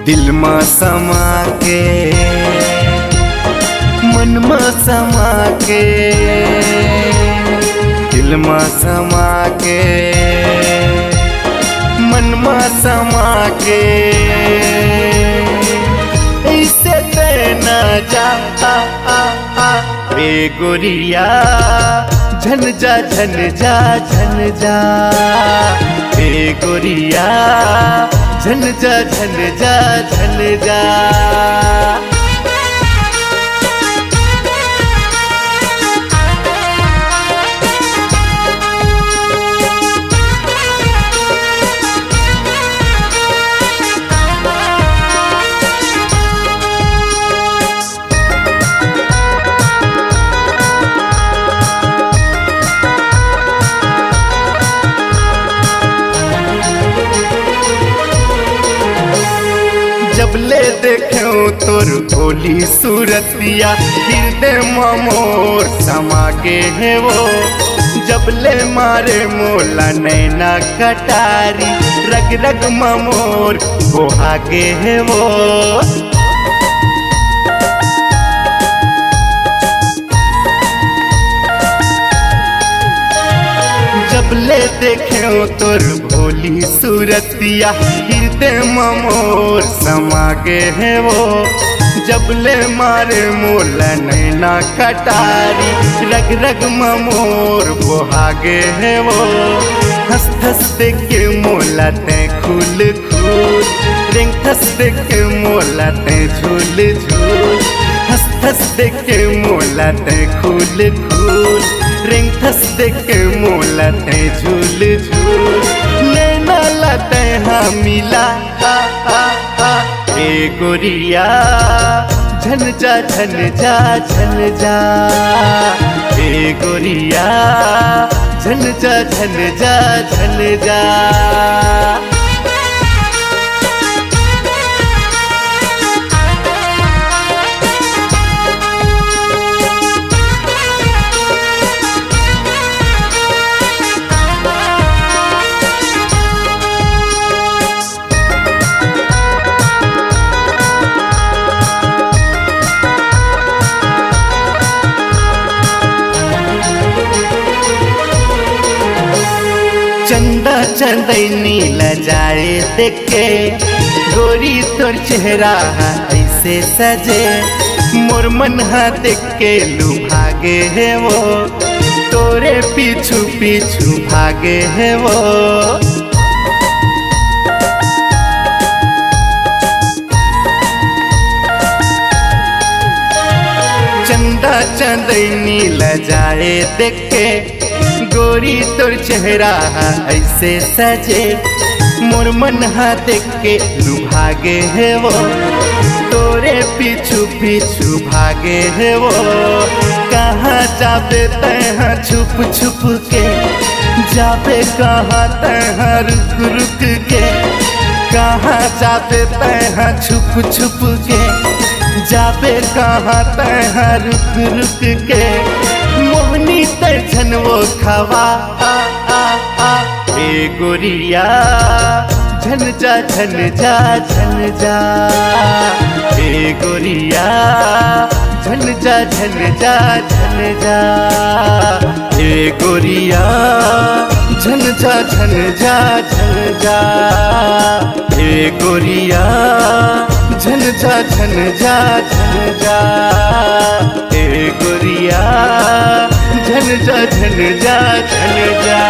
दिल में समा के मन में समा के, दिल में समा के मन में समा के, ऐसे न जा रे गोरिया, झन जा झन जा झन जा रे गोरिया, झन जा झन जा झन जा। जब ले देखो तोर भोली सूरतिया, हृदय में मोर समा के है वो। जब ले मारे मोला नैना कटारी, रग रग में मोर बोहा के है वो। जब ले देखो तोर भोली सूरतिया, हृदय में मोर समा के है वो। जब ले मारे मोला नैना कटारी, रग रग में मोर बोहागे है वो। हंस हंस देख के मोला ते खुल खुल, रिंग हंस देख के मोला ते झूल झूल, हंस हंस देख के मोला ते खुल खुल, रिंग हंस देख के मोला ते झूल झूल, नैना लाते हाँ मिला ए गोरिया, झन जा झन जा झन जा ए गोरिया, झन जा झन जा झन जा। चंदा चंदनी लजाए देख के, गोरी तोर चेहरा ऐसे सजे, मोर मन देख के लुभागे है वो, तोरे पीछू पीछू भागे है वो। चंदा चंदनी लजाए देख के, गोरी तोर चेहरा ऐसे सजे, मोर मन देख के लुभागे है वो, तोरे पीछू पीछू भागे है वो। कहाँ जाबे तहाँ छुप छुप के, जाबे कहाँ तहाँ रुक रुक के, कहाँ जाबे तहाँ छुप छुप के, जाबे कहाँ तहाँ रुक रुक के, मोहनी तरछन वो खवा ए गोरिया, झन जा झन जा झन जा ए गोरिया, झन जा झन जा झन जा ए गोरिया, झन जा झन जा झन जा ए गोरिया, झन जा झन जा झन जा ए गोरिया, झन जा झन जा झन जा।